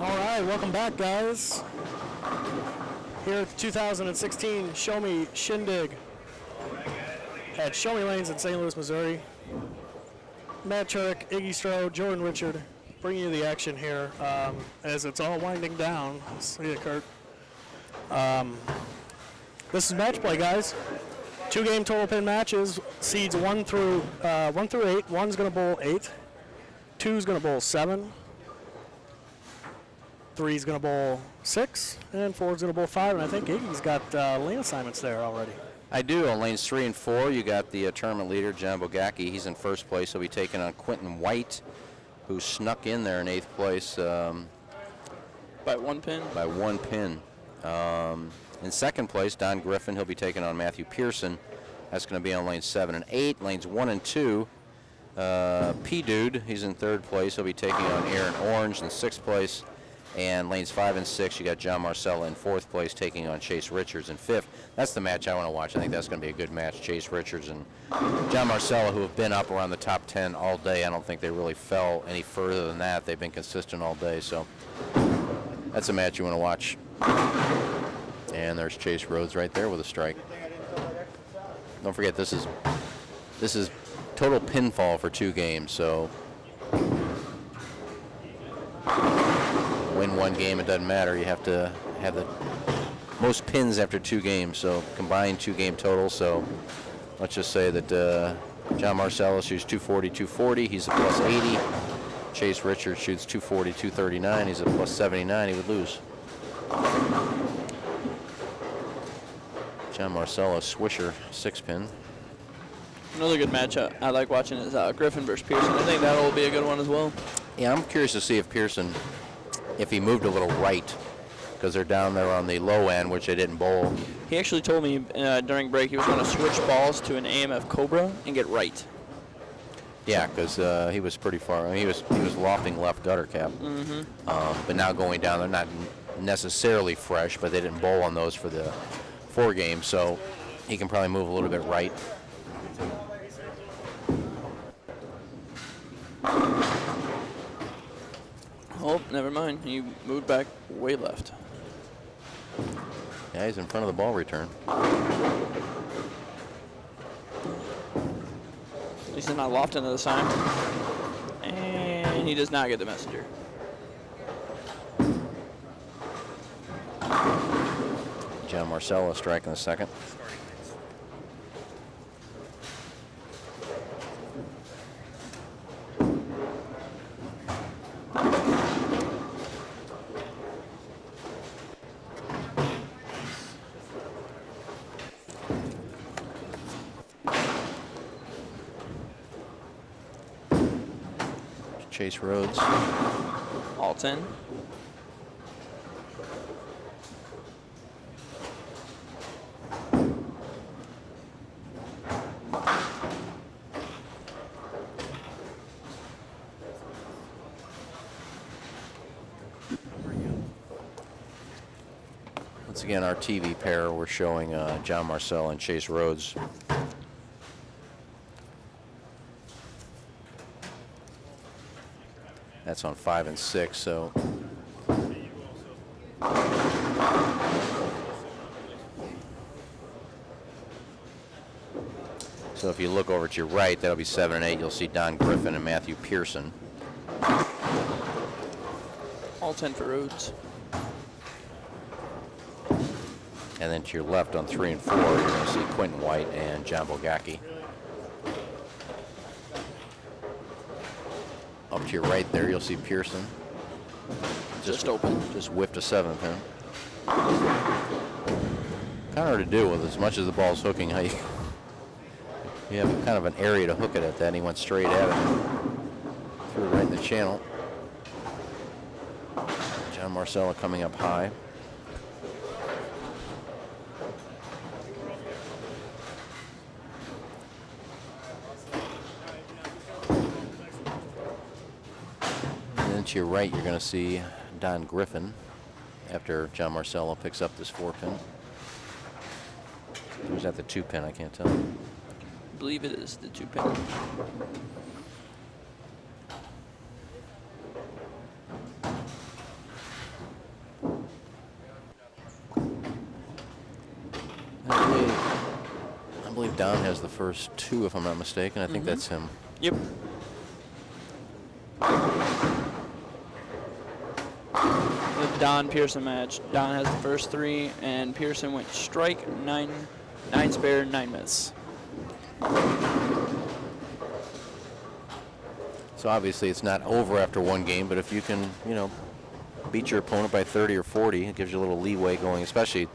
All right, welcome back, guys. Here at the 2016 Show Me Shindig at Show Me Lanes in St. Louis, Missouri. Matt Turek, Iggy Strode, Jordan Richard, bringing you the action here as it's all winding down. See you, Kurt. This is match play, guys. 2-game total pin matches. Seeds 1 through 8. One's going to bowl 8. Two's going to bowl 7. Three's going to bowl 6, and 4's going to bowl 5, and I think Iggy's got lane assignments there already. I do. On lanes 3 and 4, you got the tournament leader, John Bogacki. He's in first place. He'll be taking on Quentin White, who snuck in there in 8th place. By 1 pin? By 1 pin. In second place, Don Griffin. He'll be taking on Matthew Pearson. That's going to be on lanes 7 and 8. Lanes 1 and 2, P-Dude, he's in 3rd place. He'll be taking on Aaron Orange in 6th place. And lanes 5 and 6, you got John Marcella in 4th place taking on Chase Richards in 5th. That's the match I want to watch. I think that's going to be a good match. Chase Richards and John Marcella, who have been up around the top 10 all day. I don't think they really fell any further than that. They've been consistent all day. So that's a match you want to watch. And there's Chase Rhodes right there with a strike. Don't forget, this is total pinfall for 2 games. So win 1 game, it doesn't matter. You have to have the most pins after 2 games, so combined 2-game total. So let's just say that John Marcella shoots 240, 240. He's a plus 80. Chase Richards shoots 240, 239. He's a plus 79. He would lose. John Marcella, Swisher, 6-pin. Another good match I like watching is Griffin versus Pearson. I think that will be a good one as well. Yeah, I'm curious to see if Pearson, if he moved a little right, because they're down there on the low end, which they didn't bowl. He actually told me during break he was going to switch balls to an AMF Cobra and get right. Yeah, because he was pretty far. I mean, he was lofting left gutter cap. But now going down, they're not necessarily fresh, but they didn't bowl on those for the 4 games, so he can probably move a little bit right. Oh, never mind. He moved back way left. Yeah, he's in front of the ball return. At least he's not lofting to the sign. And he does not get the messenger. John Marcella striking the second. Chase Rhodes. All 10. Once again, our TV pair, we're showing John Marcella and Chase Rhodes. That's on 5 and 6, so. So if you look over to your right, that'll be 7 and 8. You'll see Don Griffin and Matthew Pearson. All 10 for Rhodes. And then to your left on 3 and 4, you're going to see Quentin White and John Bogacki. Up to your right there, you'll see Pearson. Just open. Just whiffed a 7th pin. Kind of hard to do with as much as the ball's hooking. How you have kind of an area to hook it at that, and he went straight at it. Threw it right in the channel. John Marcella coming up high. To your right, you're going to see Don Griffin after John Marcella picks up this 4-pin. Who's at the 2-pin? I can't tell. I believe it is the 2-pin. believe Don has the first 2, if I'm not mistaken. I think that's him. Yep. The Don Pearson match. Don has the first 3, and Pearson went strike, 9 spare, 9 miss. So obviously it's not over after 1 game, but if you can, beat your opponent by 30 or 40, it gives you a little leeway going, especially,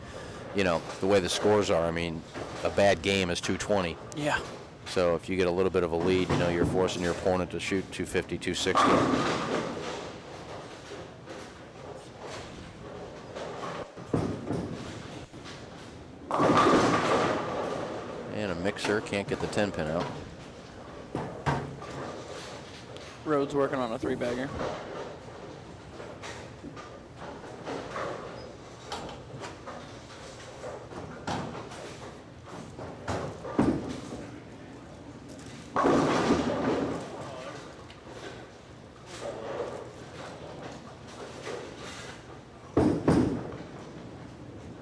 the way the scores are. I mean, a bad game is 220. Yeah. So if you get a little bit of a lead, you're forcing your opponent to shoot 250, 260. And a mixer can't get the 10-pin out. Rhodes working on a 3-bagger.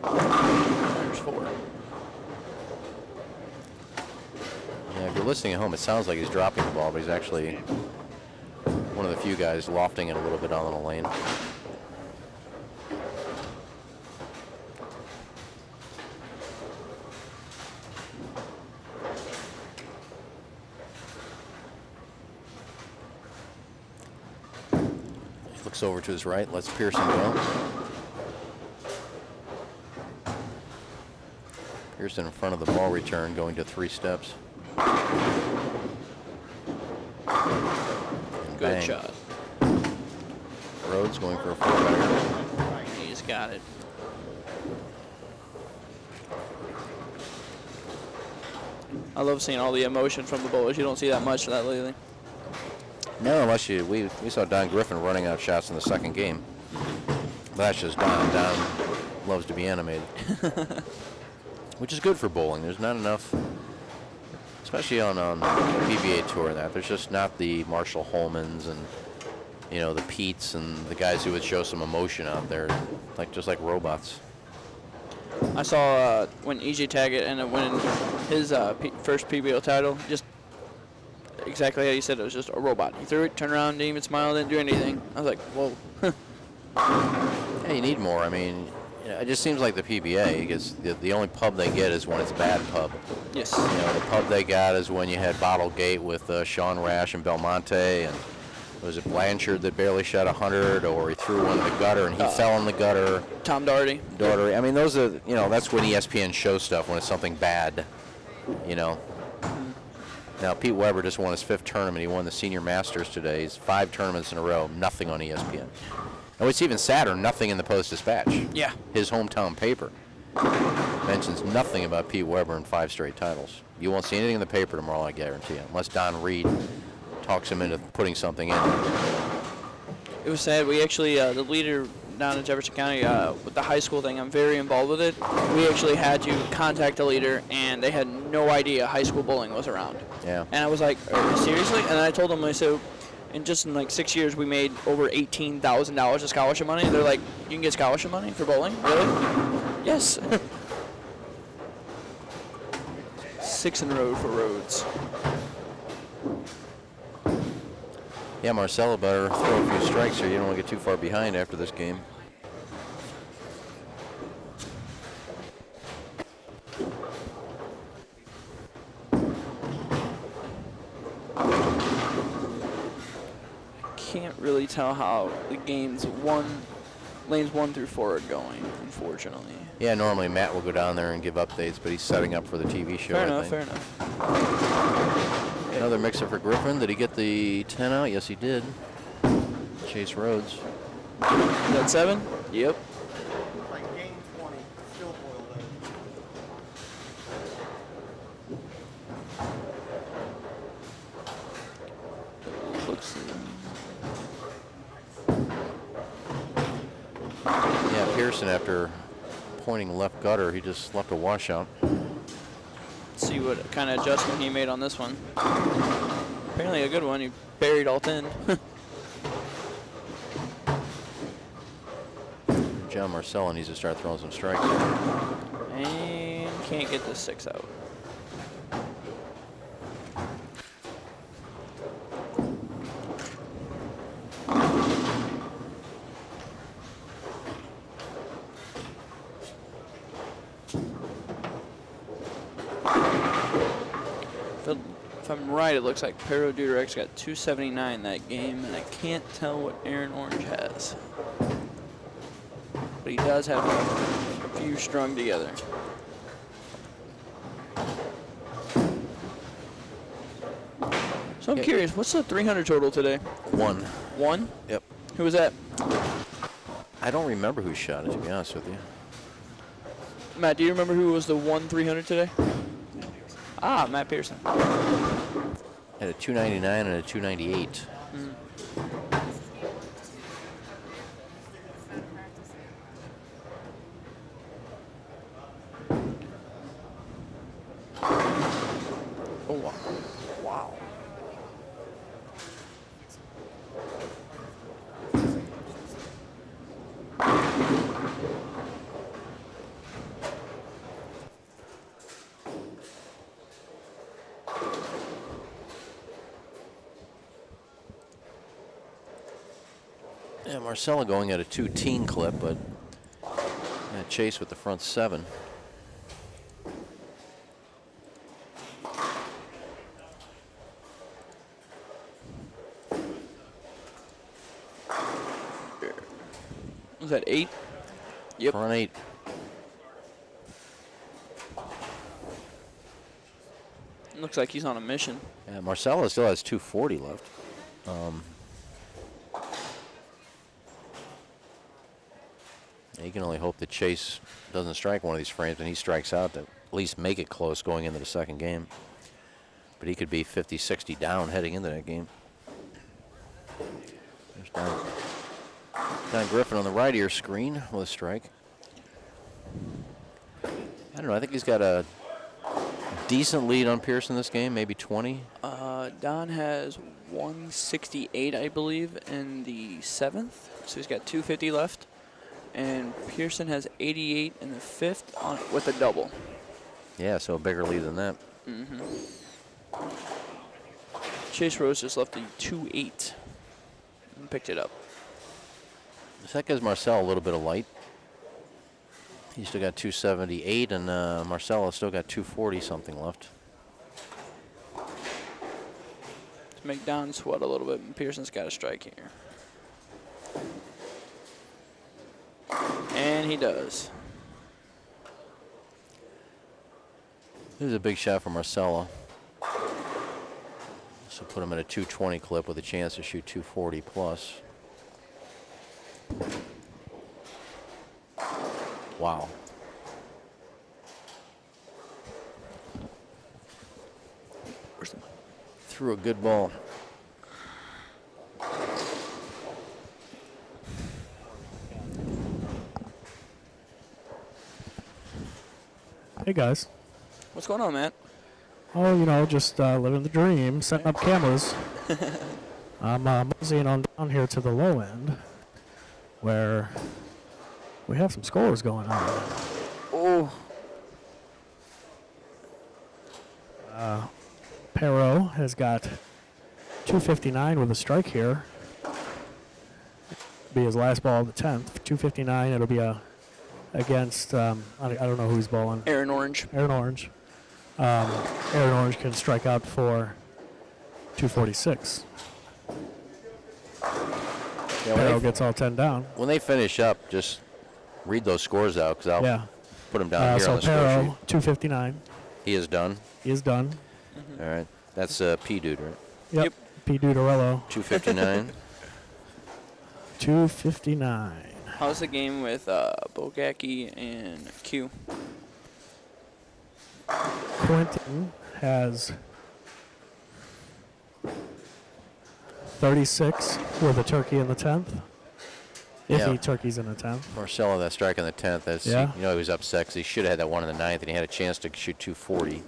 There's 4. Yeah, if you're listening at home, it sounds like he's dropping the ball, but he's actually one of the few guys lofting it a little bit on the lane. He looks over to his right, lets Pearson go. Pearson in front of the ball return, going to 3 steps. Good Bang. shot. Rhodes going for a 4-bagger. He's got it. I love seeing all the emotion from the bowlers. You don't see that much of that lately. No, unless we saw Don Griffin running out shots in the 2nd game. That's just Don. Don loves to be animated. Which is good for bowling. There's not enough, especially on the PBA tour, there's just not the Marshall Holmans and the Petes and the guys who would show some emotion out there, just like robots. I saw when EJ Taggart ended up winning his first PBO title, just exactly how you said. It was just a robot. He threw it, turned around, didn't even smile, didn't do anything. I was like, whoa. Yeah, you need more. I mean, it just seems like the PBA, because the only pub they get is when it's bad pub. Yes. The pub they got is when you had Bottlegate with Sean Rash and Belmonte, and was it Blanchard that barely shot 100, or he threw one in the gutter and he fell in the gutter. Tom Doherty. I mean, those are, that's when ESPN shows stuff, when it's something bad, Now, Pete Weber just won his 5th tournament. He won the Senior Masters today. He's 5 tournaments in a row, nothing on ESPN. And what's even sadder, nothing in the Post-Dispatch. Yeah. His hometown paper mentions nothing about Pete Weber in 5 straight titles. You won't see anything in the paper tomorrow, I guarantee you, unless Don Reed talks him into putting something in. It was sad. We actually, the leader down in Jefferson County, with the high school thing, I'm very involved with it. We actually had to contact the leader, and they had no idea high school bowling was around. Yeah. And I was like, seriously? And I told them, I said, in 6 years, we made over $18,000 of scholarship money. They're like, you can get scholarship money for bowling? Really? Yes. 6 in a row for Rhodes. Yeah, Marcelo better throw a few strikes here. You don't want to get too far behind after this game. Can't really tell how the lanes 1 through 4 are going, unfortunately. Yeah, normally Matt will go down there and give updates, but he's setting up for the TV show. Fair enough. Another mixer for Griffin. Did he get the 10 out? Yes, he did. Chase Rhodes. Is that 7? Yep. Like game 20, still boiled in. Looks. Yeah, Pearson, after pointing left gutter, he just left a washout. See what kind of adjustment he made on this one. Apparently a good one. He buried all 10. John Marcella needs to start throwing some strikes. And can't get the 6 out. If I'm right, it looks like Pero Duderex got 279 that game, and I can't tell what Aaron Orange has. But he does have a few strung together. So I'm curious, what's the 300 total today? 1. 1? Yep. Who was that? I don't remember who shot it, to be honest with you. Matt, do you remember who was the 1 300 today? Ah, Matt Pearson. Had a 299 and a 298. Oh, wow. Wow. Yeah, Marcella going at a 2-teen clip, but Chase with the front 7. Was that 8? Yep. Front 8. Looks like he's on a mission. Yeah, Marcella still has 240 left. You can only hope that Chase doesn't strike one of these frames, and he strikes out to at least make it close going into the second game. But he could be 50, 60 down heading into that game. There's Don Griffin on the right of your screen with a strike. I don't know. I think he's got a decent lead on Pearson this game, maybe 20. Don has 168, I believe, in the 7th. So he's got 250 left. And Pearson has 88 in the 5th with a double. Yeah, so a bigger lead than that. Chase Rose just left the 2-8 and picked it up. So that gives Marcel a little bit of light. He's still got 278, and Marcelo still got 240 something left. To make Don sweat a little bit, and Pearson's got a strike here. And he does. This is a big shot for Marcelo. So put him at a 220 clip with a chance to shoot 240 plus. Wow. Threw a good ball. Hey guys. What's going on, Matt? Oh, you know, just living the dream, setting up cameras. I'm moseying on down here to the low end, where we have some scores going on. Oh. Perot has got 259 with a strike here. Be his last ball of the 10th. 259, it'll be against, I don't know who he's bowling. Aaron Orange. Aaron Orange. Aaron Orange can strike out for 246. Yeah, Perot gets all 10 down. when they finish up, just read those scores out, because I'll put them down here So on the score Perot, sheet. 259. He is done. He is done. All right. That's P-Dude, right? Yep. P. Dudarello. 259. 259. How's the game with Bogacki and Q? Quentin has 36 with a turkey in the 10th. If Yeah. he turkeys in the 10th. Marcelo, that strike in the 10th. That's, Yeah. he was upset because he should have had that one in the 9th, and he had a chance to shoot 240.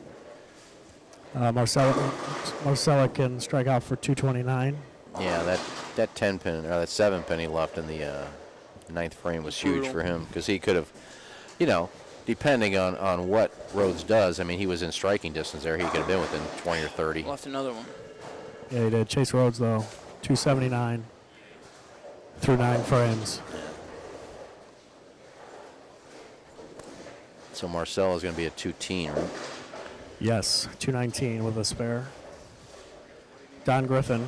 Marcella can strike out for 229. Yeah, that 10 pin, or that 7 pin he left in the 9th frame was huge Brutal. for him, because he could have, depending on what Rhodes does, I mean, he was in striking distance there. He could have been within 20 or 30. Left another one. Yeah, he did. Chase Rhodes, though, 279 through 9 frames. So Marcelo is going to be a 2-teen, right? Yes, 219 with a spare. Don Griffin.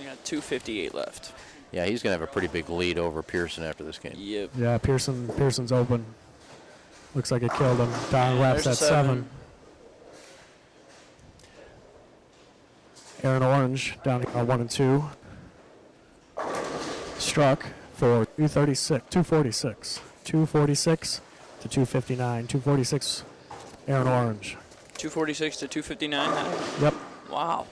You got 2:58 left. Yeah, he's going to have a pretty big lead over Pearson after this game. Yep. Yeah, Pearson's open. Looks like it killed him. Don wraps There's at a 7. Aaron Orange down 1 and 2. Struck for 246. 246 to 259. 246, Aaron Orange. 246 to 259. Yep. Wow.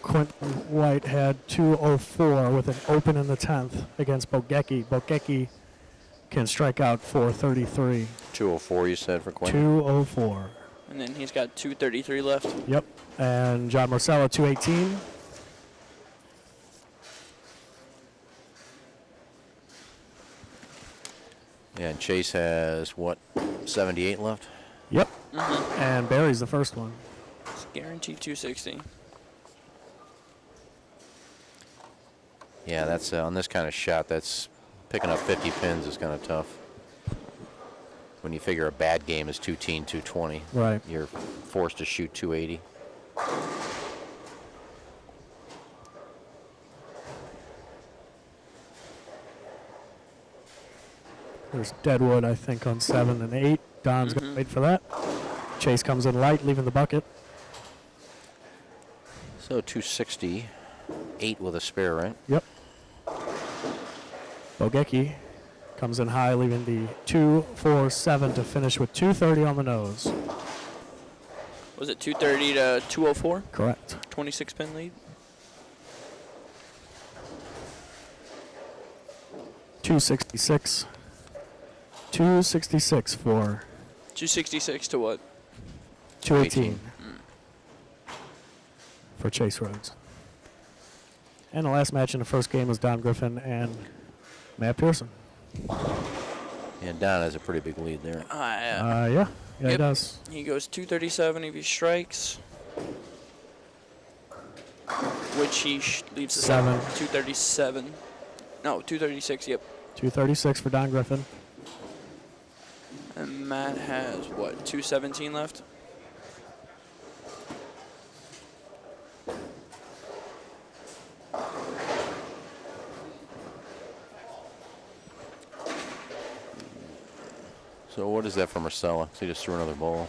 Quentin White had 204 with an open in the 10th against Bogecki. Bogecki can strike out for 33. 204, you said, for Quinn? 204. And then he's got 233 left. Yep. And John Marcella, 218. Yeah, and Chase has, what, 78 left? Yep. And Barry's the first one. It's guaranteed 260. Yeah, that's on this kind of shot, that's picking up 50 pins is kind of tough. When you figure a bad game is 220. Right. You're forced to shoot 280. There's Deadwood, I think, on 7 and 8. Don's going to wait for that. Chase comes in light, leaving the bucket. So 268 with a spare, right? Yep. Bogecki comes in high, leaving the 247 to finish with 230 on the nose. Was it 230 to 204? Correct. 26 pin lead. 266. 266 for 266 to what? 218 for Chase Rhodes. And the last match in the first game was Don Griffin and Matt Pearson. And Don has a pretty big lead there. Yeah, he Yep. does. He goes 237 if he strikes, which he leaves us at 237. No, 236, yep. 236 for Don Griffin. And Matt has, what, 217 left? So what is that for Marcella? So he just threw another ball.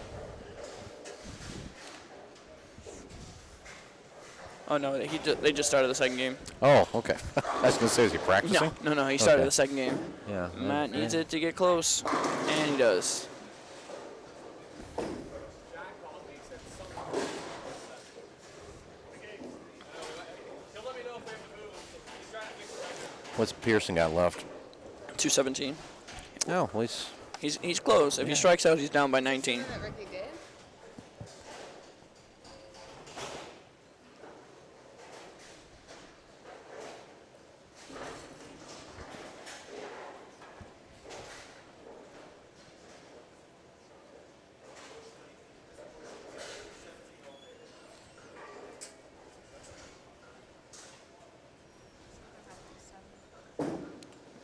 Oh, no, they just started the second game. Oh, okay. I was going to say, is he practicing? No, he started Okay. the second game. Yeah. Matt needs it to get close, and he does. What's Pearson got left? 217. Oh, at least. He's close. If he strikes out, he's down by 19.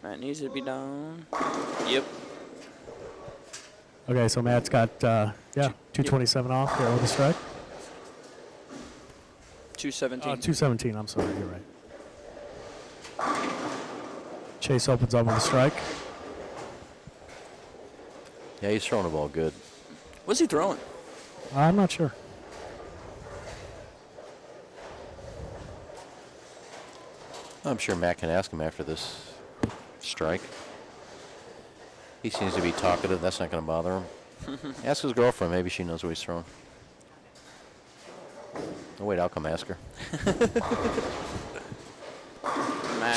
Matt needs to be down. Yep. Okay, so Matt's got 227 off here with the strike. 217. 217, I'm sorry, you're right. Chase opens up with a strike. Yeah, he's throwing the ball good. What's he throwing? I'm not sure. I'm sure Matt can ask him after this strike. He seems to be talkative. That's not going to bother him. Ask his girlfriend. Maybe she knows what he's throwing. Oh, wait, I'll come ask her.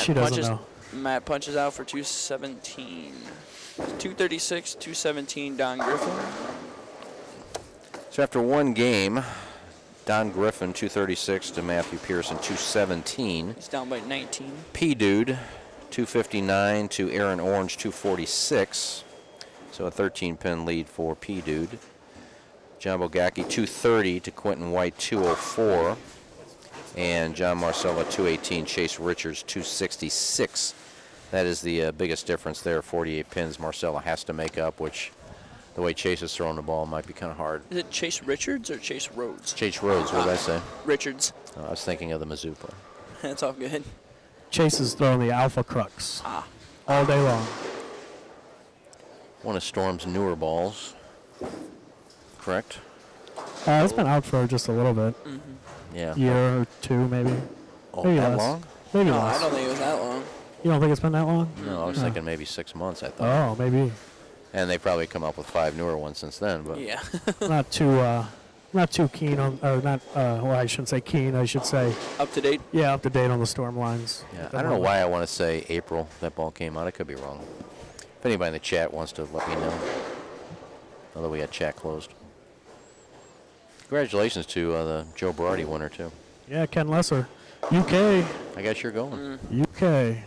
She doesn't know. Matt punches out for 217. 236, 217, Don Griffin. So after one game, Don Griffin, 236 to Matthew Pearson, 217. He's down by 19. P-Dude, 259 to Aaron Orange, 246. So a 13-pin lead for P-Dude. John Bogacki, 230 to Quentin White, 204. And John Marcella, 218. Chase Richards, 266. That is the biggest difference there, 48 pins Marcella has to make up, which The way Chase is throwing the ball might be kind of hard. Is it Chase Richards or Chase Rhodes? Chase Rhodes, what did I say? Richards. Oh, I was thinking of the Mizzou player. That's all good. Chase is throwing the Alpha Crux all day long. One of Storm's newer balls. Correct? It's been out for just a little bit. Yeah. Year or two, maybe. Oh, maybe that less. long? Maybe No, less. I don't think it was that long. You don't think it's been that long? No, I was thinking maybe 6 months, I thought. Oh, maybe. And they probably come up with 5 newer ones since then. But Yeah. Not too keen on, or not. Well, I shouldn't say keen. I should say, Up to date. yeah, up to date on the storm lines. yeah, I don't know why I want to say April that ball came out. I could be wrong. If anybody in the chat wants to let me know. Although we had chat closed. Congratulations to the Joe Berardi winner, too. Yeah, Ken Lesser, UK, I guess you're going. UK.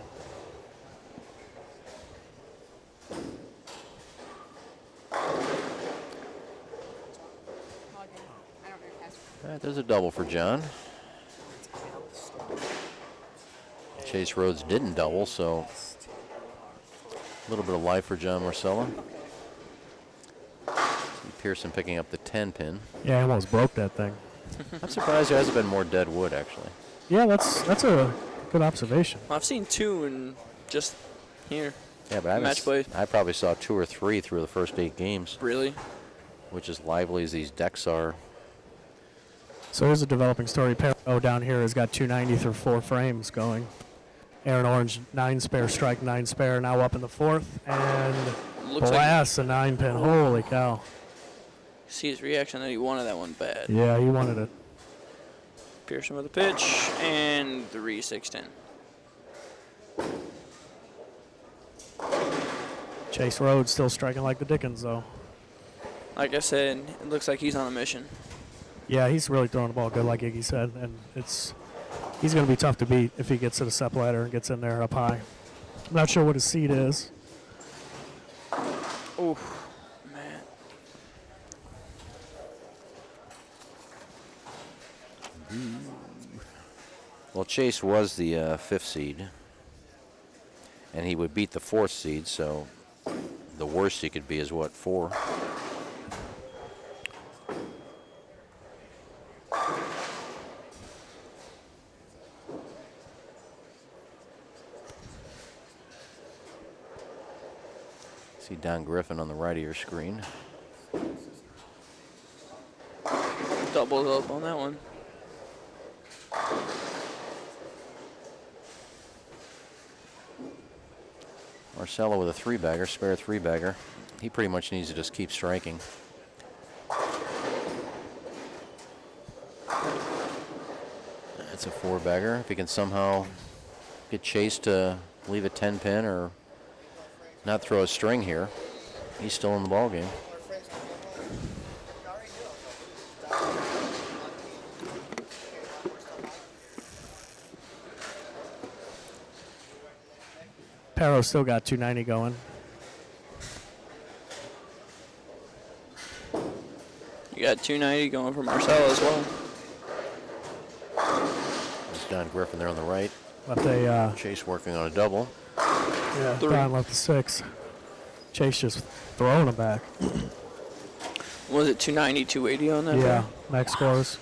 There's a double for John. Chase Rhodes didn't double, so a little bit of life for John Marcella. Pearson picking up the 10 pin. Yeah, I almost broke that thing. I'm surprised there hasn't been more dead wood, actually. Yeah, that's a good observation. Well, I've seen 2 and just here. Yeah, but I haven't Match play. I probably saw 2 or 3 through the first 8 games, Really? which as lively as these decks are. So here's a developing story. Perro down here has got 290 through 4 frames going. Aaron Orange, 9 spare strike, 9 spare, now up in the 4th. And Looks blasts a 9 pin. Holy cow. See his reaction that he wanted that one bad. Yeah, he wanted it. Pearson with a pitch and 3-6-10. Chase Rhodes still striking like the Dickens, though. Like I said, it looks like he's on a mission. Yeah, he's really throwing the ball good, like Iggy said, and he's going to be tough to beat if he gets to the step ladder and gets in there up high. I'm not sure what his seed is. Oof, man. Well, Chase was the 5th seed, and he would beat the 4th seed, so the worst he could be is what, 4? See Don Griffin on the right of your screen. Doubled up on that one. Marcelo with a 3-bagger, spare 3-bagger. He pretty much needs to just keep striking. That's a 4-bagger. If he can somehow get Chase to leave a 10 pin or not throw a string here, he's still in the ball game. Perro still got 290 going. You got 290 going for Marcelo as well. There's Don Griffin there on the right. Left a Chase working on a double. yeah, 3. Don left a 6. Chase just throwing him back. Was it 290, 280 on that? Yeah, max scores.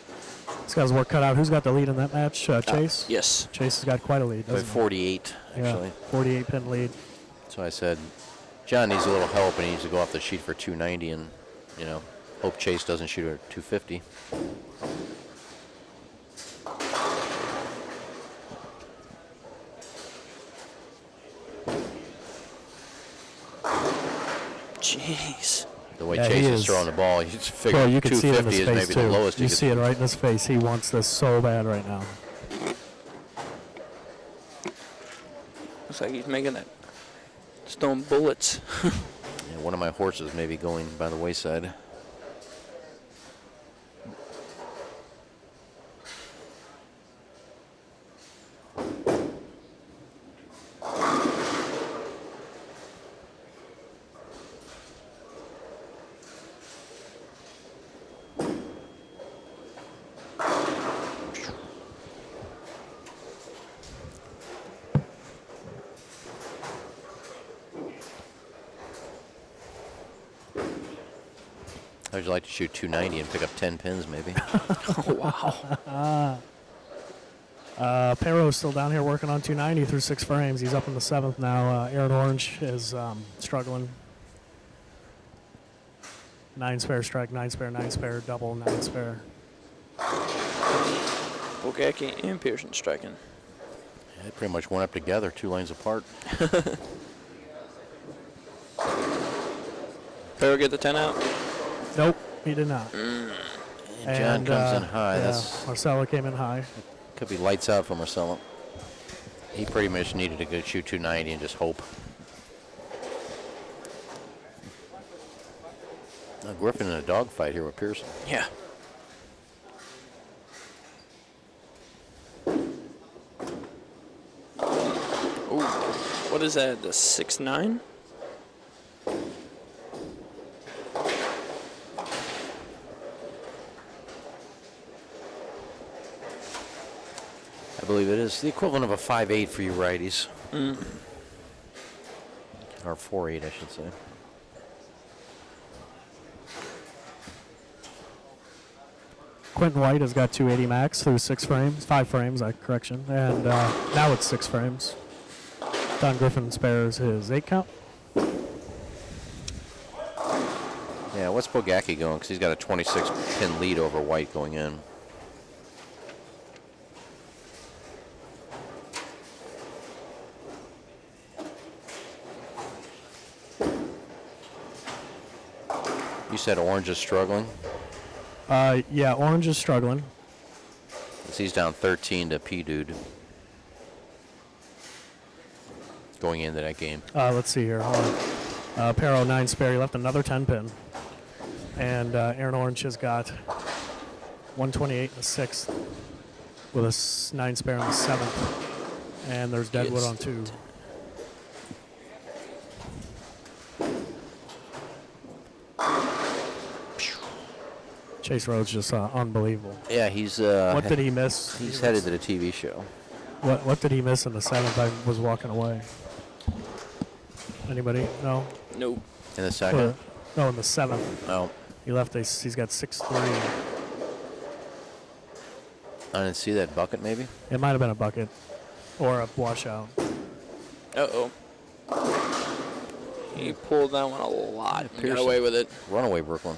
This guy's work cut out. Who's got the lead in that match? Chase? Yes. Chase has got quite a lead, By doesn't he? 48, actually. Yeah, 48 pin lead. So I said, John needs a little help and he needs to go off the sheet for 290 and, you know, hope Chase doesn't shoot at 250. Jeez. The way Yeah, Chase he is is. throwing the ball, you just figure Well, you can see it in 250 his is face, maybe too. the lowest You he could. see it right in his face. He wants this so bad right now. Looks like he's making that stone bullets. Yeah, one of my horses may be going by the wayside. How'd you like to shoot 290 and pick up 10 pins, maybe? Perro's still down here working on 290 through 6 frames. He's up in the 7th now. Aaron Orange is struggling. 9 spare strike, 9 spare, 9 spare, double, 9 spare. Bogacki and Pearson striking. Yeah, they pretty much went up together, 2 lanes apart. Perro get the 10 out? Nope, he did not. And John comes in high. Yeah, That's Marcelo came in high. could be lights out for Marcelo. He pretty much needed to go shoot 290 and just hope. Now Griffin in a dogfight here with Pearson. Yeah. Ooh, what is that? The 6'9"? I believe it is the equivalent of a 5'8" for you righties. Or 4'8", I should say. Quentin White has got 280 max through 6 frames, 5 frames, correction. And now it's 6 frames. Don Griffin spares his 8 count. Yeah, what's Bogacki going? Because he's got a 26-pin lead over White going in. You said Orange is struggling? Yeah, Orange is struggling. He's down 13 to P-Dude. Going into that game. Let's see here. Hold on. Perro 9 spare. He left another 10 pin. And Aaron Orange has got 128 in the 6th with a 9 spare in the 7th. And there's Deadwood on 2. Chase Rhodes just unbelievable. Yeah, he's... What did he miss? He's headed to the TV show. What did he miss in the 7th? I was walking away. Anybody? No? Nope. In the second? No, in the 7th. No. He left. He's got 6'3". I didn't see that bucket, maybe? It might have been a bucket or a washout. Uh-oh. He pulled that one a lot. And got Pearson. away with it. Runaway Brooklyn.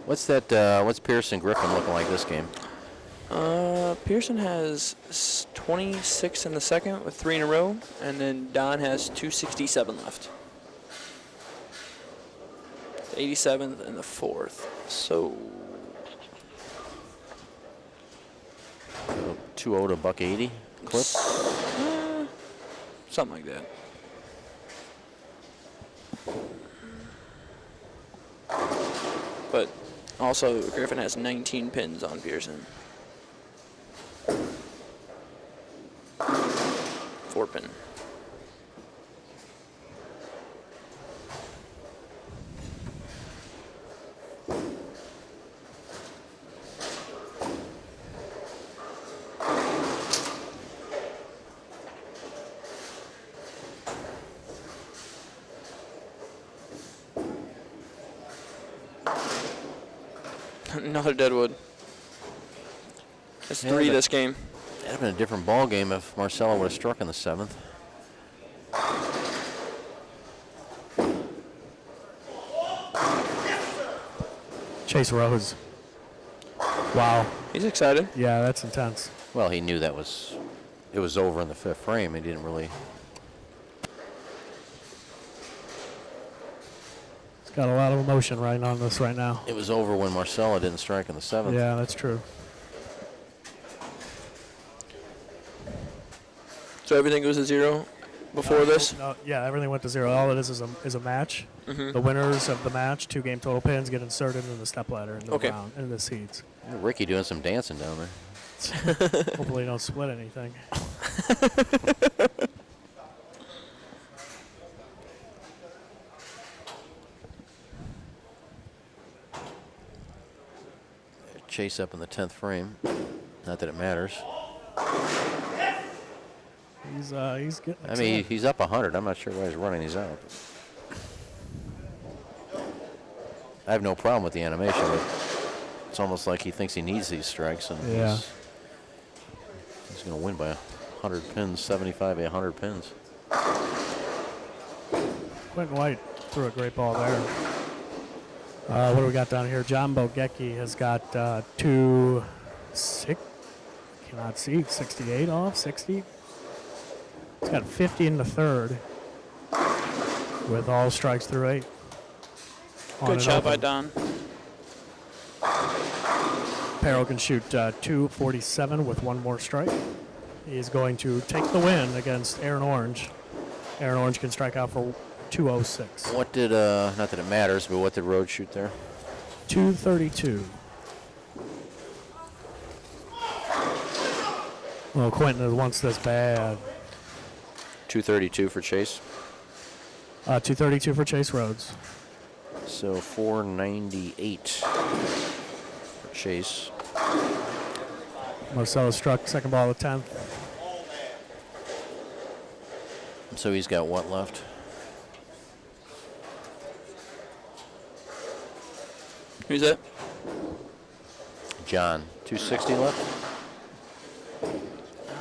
What's that? What's Pearson Griffin looking like this game? Pearson has 26 in the 2nd with 3 in a row, and then Don has 267 left. 87th in the 4th. So 2-0 to $180 clip. Something like that. But also, Griffin has 19 pins on Pearson. 4 pin. Another Deadwood. That's 3 this game. It'd have been a different ball game if Marcelo would have struck in the 7th. Chase Rhodes. Wow. He's excited. Yeah, that's intense. Well, he knew it was over in the 5th frame. He didn't really. He's got a lot of emotion riding on this right now. It was over when Marcelo didn't strike in the 7th. Yeah, that's true. So everything goes to 0 before this? No, yeah, everything went to 0. All it is a match. Mm-hmm. The winners of the match, 2 game total pins, get inserted in the step ladder in the round, in the seeds. Ricky doing some dancing down there. Hopefully you don't split anything. Chase up in the 10th frame. Not that it matters. He's getting I mean, he's up 100. I'm not sure why he's running these out. I have no problem with the animation, but it's almost like he thinks he needs these strikes, and Yeah. he's going to win by 100 pins, 75 100 pins. Quentin White threw a great ball there. What do we got down here? John Bogecki has got 68 off, 60. He's got 50 in the third with all strikes through 8. On Good and shot by open. Don. Perro can shoot 247 with one more strike. He is going to take the win against Aaron Orange. Aaron Orange can strike out for 206. What did, not that it matters, but what did Rhodes shoot there? 232. Well, Quentin wants this bad. 232 for Chase. 232 for Chase Rhodes. So 498 for Chase. Marcelo struck second ball of the 10th. So he's got what left? Who's that? John. 260 left?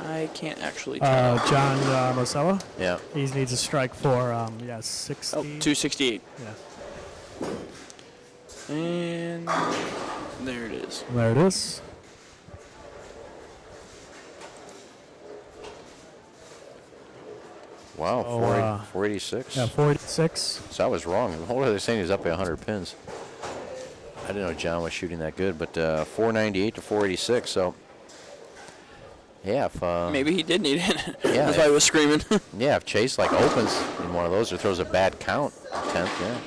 I can't actually tell. John Marcelo. Yeah. He needs a strike for 60. 268. Yeah. And there it is. There it is. Wow, Oh, 486. Yeah, 486. So I was wrong. What are they saying? He's up by 100 pins. I didn't know John was shooting that good, but 498 to 486. So, yeah, if Maybe he did need it. Yeah, That's why I was screaming. if Chase like opens in one of those or throws a bad count, 10th, yeah.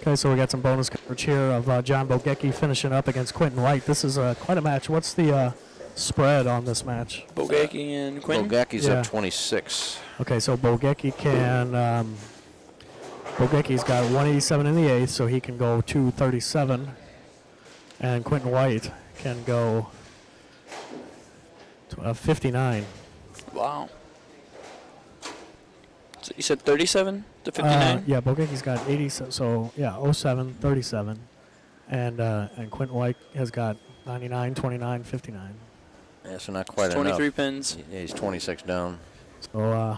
Okay, so we got some bonus coverage here of John Bogecki finishing up against Quentin White. This is quite a match. What's the spread on this match? Bogacki and Quentin. Bogacki's Yeah. up 26. Okay, so Bogecki can. Bogecki's got 187 in the 8th, so he can go 237. And Quentin White can go 59. Wow. So you said 37 to 59? Yeah, Bogecki's got 80, so yeah, 07, 37. And Quentin White has got 99, 29, 59. Yeah, so not quite 23 enough. pins. Yeah, he's 26 down. So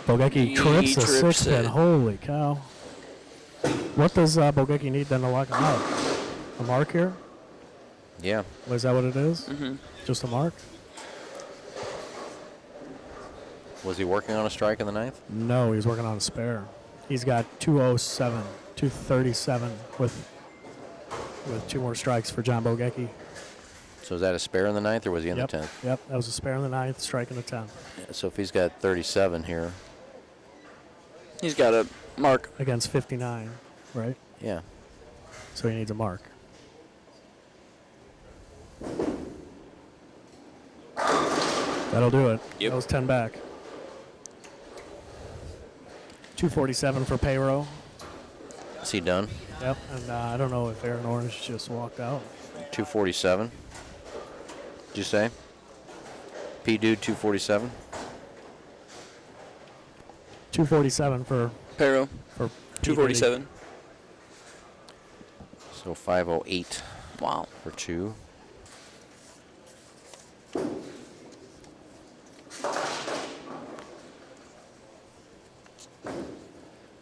Bogecki He trips the trips 6 pin. it. Holy cow. What does Bogecki need then to lock him out? A mark here? Yeah. Is that what it is? Mm-hmm. Just a mark? Was he working on a strike in the 9th? No, he's working on a spare. He's got 207, 237 with 2 more strikes for John Bogecki. So is that a spare in the 9th, or was he in Yep, the 10th? yep, that was a spare in the 9th, strike in the 10th. Yeah, so if he's got 37 here, He's got a mark. Against 59, right? yeah. So he needs a mark. That'll do it. Yep. That was 10 back. 247 for Payro. Is he done? Yep, and I don't know if Aaron Orange just walked out. 247. Did you say? P-Dude 247? 247 for Pero. P. 247. So 508 Wow. for 2.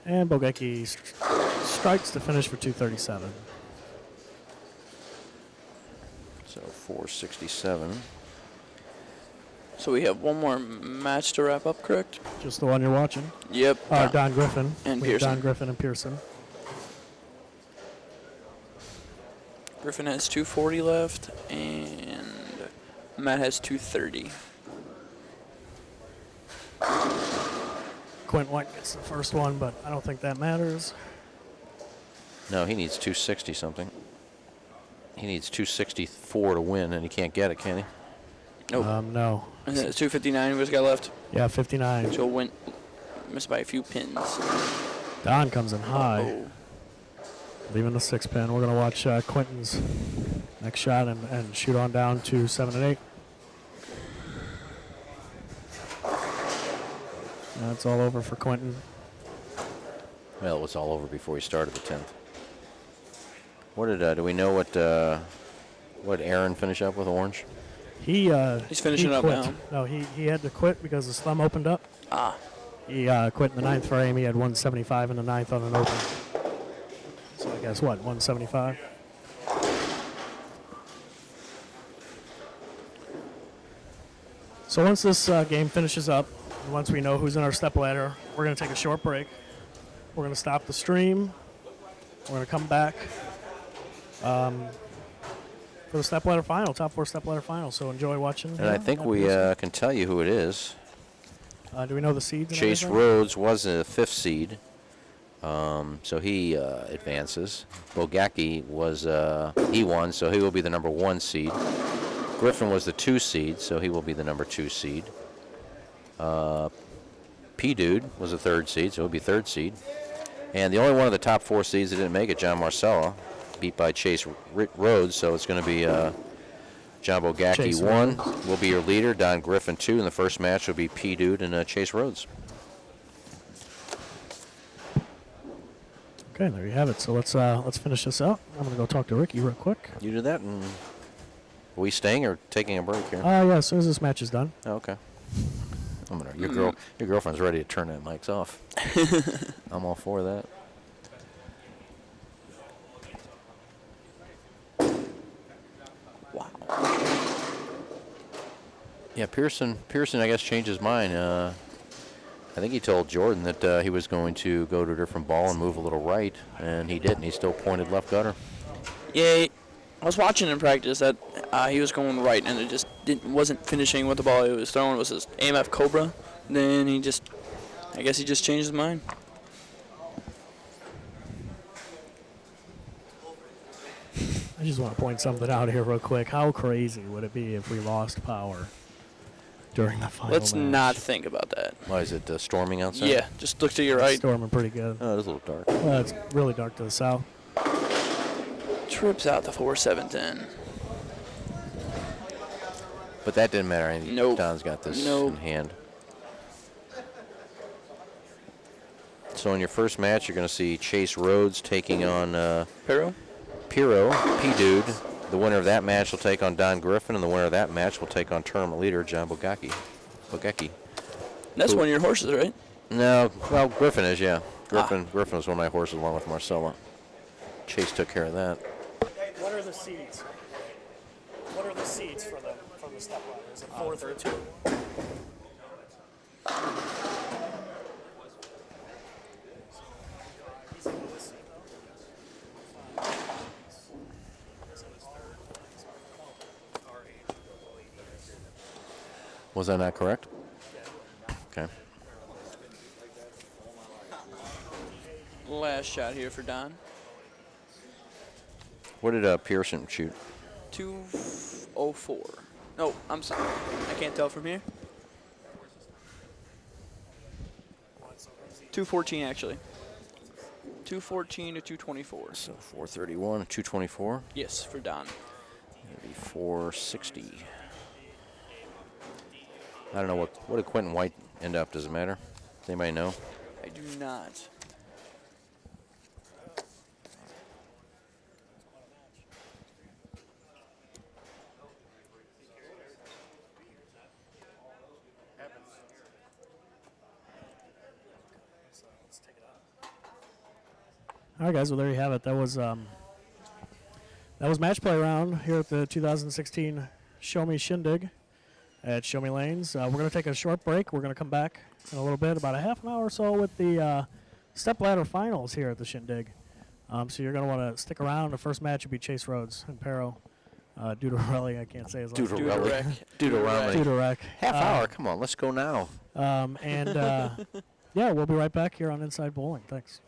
And Bogecki strikes to finish for 237. So 467. So we have one more match to wrap up, correct? Just the one you're watching. Yep. Don Griffin. And We have Pearson. Don Griffin and Pearson. Griffin has 240 left, and Matt has 230. Quentin White gets the first one, but I don't think that matters. No, he needs 260 something. He needs 264 to win, and he can't get it, can he? Nope. No. And then it's 259 who's got left. Yeah, 59. So went missed by a few pins. Don comes in high, Oh. leaving the 6 pin. We're going to watch Quentin's next shot and shoot on down to 7 and 8. That's all over for Quentin. Well, it was all over before he started the 10th. What do we know what Aaron finished up with orange? He's finishing up quit. now. No, he had to quit because his thumb opened up. Ah. He quit in the ninth frame. He had 175 in the ninth on an open. So I guess what, 175? So once this game finishes up, and once we know who's in our stepladder, we're going to take a short break. We're going to stop the stream. We're going to come back for the stepladder final, top 4 stepladder final. So enjoy watching. And I think we can tell you who it is. Do we know the seeds? and Chase everything? Rhodes was a 5th seed, so he advances. Bogacki was he won, so he will be the number 1 seed. Griffin was the 2 seed, so he will be the number 2 seed. P-Dude was a 3rd seed, so he'll be 3rd seed. And the only one of the top 4 seeds that didn't make it, John Marcella, beat by Chase Rhodes, so it's going to be John Bogacki Chase 1 Rhodes. will be your leader. Don Griffin 2, and the first match will be P-Dude and Chase Rhodes. Okay, there you have it. So let's finish this up. I'm going to go talk to Ricky real quick. You do that, and are we staying or taking a break here? Yeah, as soon as this match is done. Oh, okay. Your girlfriend's ready to turn that mics off. I'm all for that. Wow. Yeah, Pearson, I guess, changed his mind. I think he told Jordan that he was going to go to a different ball and move a little right, and he didn't. He still pointed left gutter. Yeah, I was watching in practice that he was going right, and it just wasn't finishing with the ball he was throwing. It was his AMF Cobra. Then I guess he just changed his mind. I just want to point something out here real quick. How crazy would it be if we lost power during the final Let's match? not think about that. Why is it storming outside? Yeah, just look to your It's right. storming pretty good. Oh, it is a little dark. It's really dark to the south. Trips out the 4-7-10. But that didn't matter. I think Nope. Don's got this Nope. in hand. So in your first match, you're going to see Chase Rhodes taking on Pero? Piro, P-Dude. The winner of that match will take on Don Griffin, and the winner of that match will take on tournament leader John Bogacki. That's Cool. one of your horses, right? No, well, Griffin is, yeah. Griffin was one of my horses along with Marcella. Chase took care of that. What are the seeds? What are the seeds from the step ladder? Is it 4th or 2? Was that not correct? Okay. Last shot here for Don. What did Pearson shoot? 204. No, I'm sorry. I can't tell from here. 214 actually. 214 to 224. So 431, 224. Yes, for Don. That'd be 460. I don't know what did Quentin White end up. Does it matter? Does anybody know? I do not. All right, guys. Well, there you have it. That was match play round here at the 2016 Show Me Shindig at Show Me Lanes. We're going to take a short break. We're going to come back in a little bit, about a half an hour or so, with the stepladder finals here at the Shindig. So you're going to want to stick around. The first match will be Chase Rhodes and Pero. Duderelli, I can't say his last name. Duderelli. Duderek. Half hour. Come on, let's go now. Yeah, we'll be right back here on Inside Bowling. Thanks.